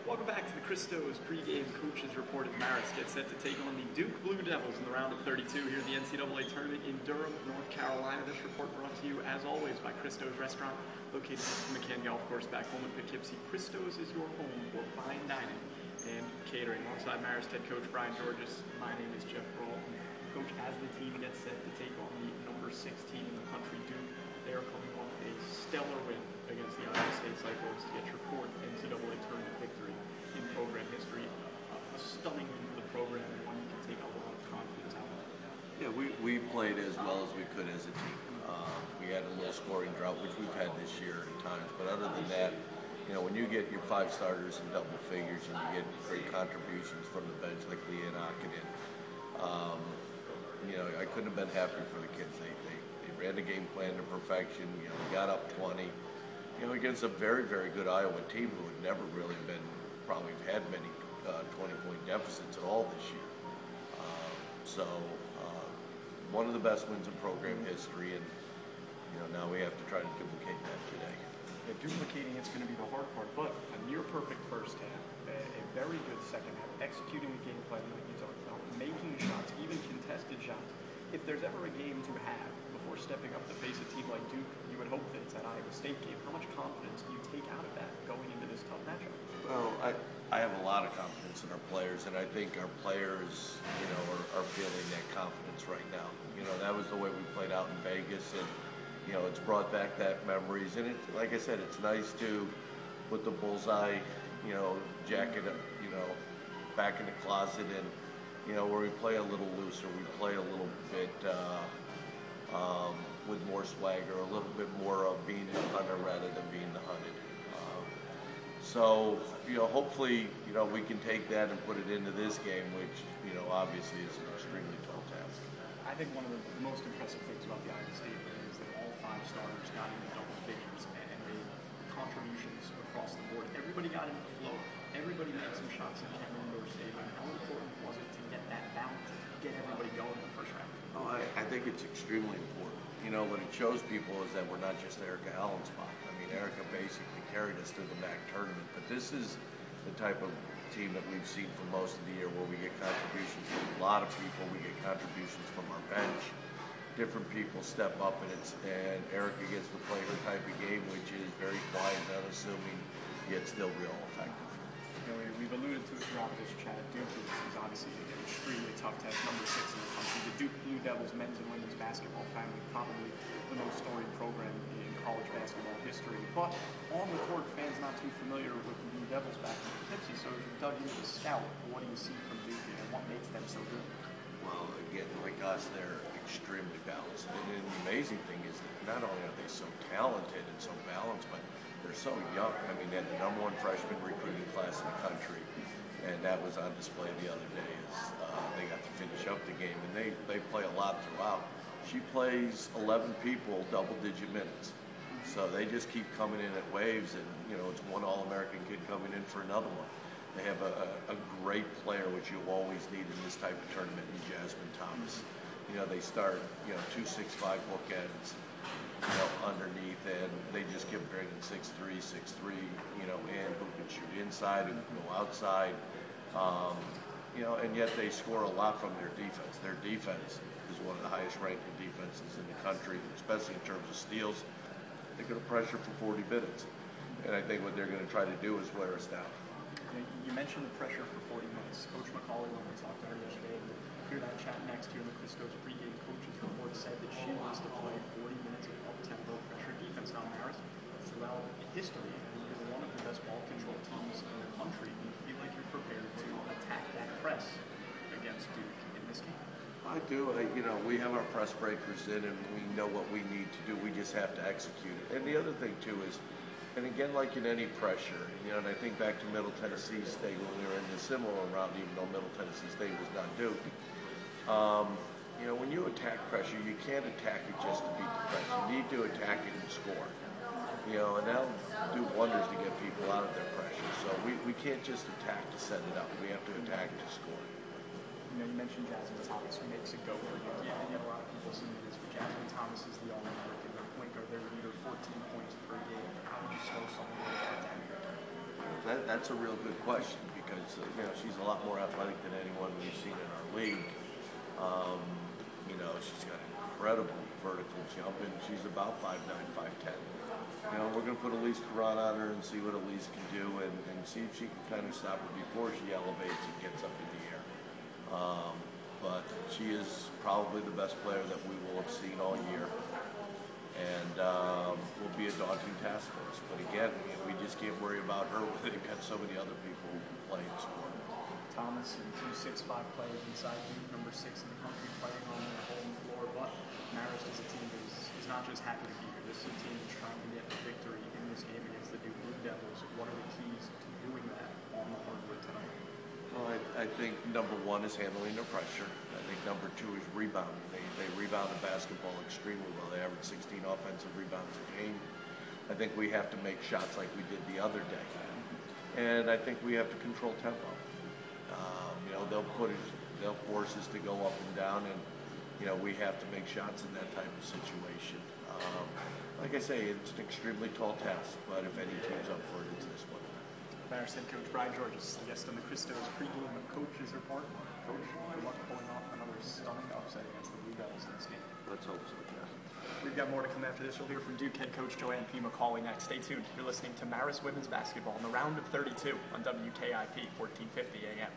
Welcome back to the Christos pregame coaches report as Marist gets set to take on the Duke Blue Devils in the round of 32 here at the NCAA tournament in Durham, North Carolina. This report brought to you, as always, by Christos Restaurant, located at the McCann Golf Course back home in Poughkeepsie. Christos is your home for fine dining and catering. Alongside Marist head coach Brian Giorgis, my name is Geoff. Coach, as the team gets set to take on the number 6 team in the country, Duke, they are coming off a stellar win against the Iowa State Cyclones to get your 4th NCAA tournament victory in program history. A stunning win for the program and one you can take a lot of confidence out of. Yeah, we played as well as we could as a team. We had a little scoring drought, which we've had this year at times, but other than that, you know, when you get your 5 starters in double figures and you get great contributions from the bench like Leah Knockett, you know, I couldn't have been happier for the kids. They ran the game plan to perfection. You know, we got up 20. You know, against a very, very good Iowa team who had never really been, probably had many 20-point deficits at all this year. One of the best wins in program history, and you know, now we have to try to duplicate that today. Yeah, duplicating it's going to be the hard part, but a near perfect first half, a very good second half, executing the game plan like you talked about, making shots, even contested shots. If there's ever a game to have before stepping up to face a team like Duke, you would hope that it's that Iowa State game. How much confidence do you take out of that going into this tough matchup? Well, I have a lot of confidence in our players, and I think our players, you know, are feeling that confidence right now. You know, that was the way we played out in Vegas, and you know, it's brought back that memories. And it, like I said, it's nice to put the bullseye, you know, jacket, you know, back in the closet, and you know, where we play a little looser, we play a little bit with more swagger, a little bit more of being the hunter rather than being the hunted. So, you know, hopefully, you know, we can take that and put it into this game, which, you know, obviously is an extremely tall task. I think one of the most impressive things about the Iowa State game is that all 5 starters got into double figures and made contributions across the board. Everybody got into the flow. Everybody made some shots in Cameron Indoor Stadium. How important was it to get that balance, get everybody going in the first round? Oh, I think it's extremely important. You know, what it shows people is that we're not just Erica Allen's spot. I mean, Erica basically carried us through the MAC tournament, but this is the type of team that we've seen for most of the year where we get contributions from a lot of people, we get contributions from our bench, different people step up, and Erica gets to play her type of game, which is very quiet and unassuming, yet still real effective. You know, we've alluded to it throughout this chat. Duke is obviously an extremely tough test, number 6 in the country. The Duke Blue Devils men's and women's basketball family, probably the most storied program in college basketball history. But on the court, fans not too familiar with the Blue Devils back in Poughkeepsie. So if you dug into the scout, what do you see from Duke and what makes them so good? Well, again, like us, they're extremely balanced. And the amazing thing is that not only are they so talented and so balanced, but they're so young. I mean, they had the #1 freshman recruiting class in the country, and that was on display the other day as they got to finish up the game. And they play a lot throughout. She plays 11 people double-digit minutes. So they just keep coming in at waves, and you know, it's one All-American kid coming in for another one. They have a great player, which you always need in this type of tournament, in Jasmine Thomas. You know, they start, you know, 2-6-5 bookends, you know, underneath, and they just keep bringing 6'3", 6'3", you know, and who can shoot inside, who can go outside, you know, and yet they score a lot from their defense. Their defense is one of the highest ranking defenses in the country, especially in terms of steals. They're going to pressure for 40 minutes, and I think what they're going to try to do is wear us down. You mentioned the pressure for 40 minutes. Coach McCauley, when we talked to her yesterday, hear that chat next here in the Christos pregame coaches report, said that she wants to play 40 minutes of up-tempo pressure defense. Now, Marist, throughout history, is one of the best ball control teams in the country. Do you feel like you're prepared to attack that press against Duke in this game? I do. You know, we have our press breakers in, and we know what we need to do. We just have to execute it. And the other thing, too, is, and again, like in any pressure, you know, and I think back to Middle Tennessee State when we were in the similar round, even though Middle Tennessee State was not Duke. You know, when you attack pressure, you can't attack it just to beat the press. You need to attack it and score. You know, and that'll do wonders to get people out of their pressure. So we can't just attack to set it up. We have to attack to score. You know, you mentioned Jasmine Thomas, who makes it go for you. Yeah, and a lot of people see this, but Jasmine Thomas is the All-American. Their point guard, their leader, 14 points per game. How would you slow someone like that down? That's a real good question because she's a lot more athletic than anyone we've seen in our league. She's got incredible vertical jump, and she's about 5'9", 5'10". We're going to put Elise Caron on her and see what Elise can do, and see if she can kind of stop her before she elevates and gets up in the air. But she is probably the best player that we will have seen all year, and will be a daunting task for us. But again, we just can't worry about her. They've got so many other people who can play and score. Thomas and 2 6'5" players inside you, number 6 in the country, playing on the home floor. But Marist is a team that is not just happy to be here. This is a team that's trying to get a victory in this game against the Duke Blue Devils. What are the keys to doing that on the hardwood tonight? Well, I think number 1 is handling their pressure. I think number 2 is rebounding. They rebound the basketball extremely well. They average 16 offensive rebounds a game. I think we have to make shots like we did the other day. And I think we have to control tempo. They'll force us to go up and down, and we have to make shots in that type of situation. Like I say, it's an extremely tall task, but if any team's up for it, it's this one. Marist head coach Giorgis, the guest on the Christos pregame coaches report. Coach, good luck pulling off another stunning upset against the Blue Devils in this game. Let's hope so, Geoff. We've got more to come after this. You'll hear from Duke head coach Joanne P. McCauley next. Stay tuned. You're listening to Marist Women's Basketball in the round of 32 on WKIP 1450 AM.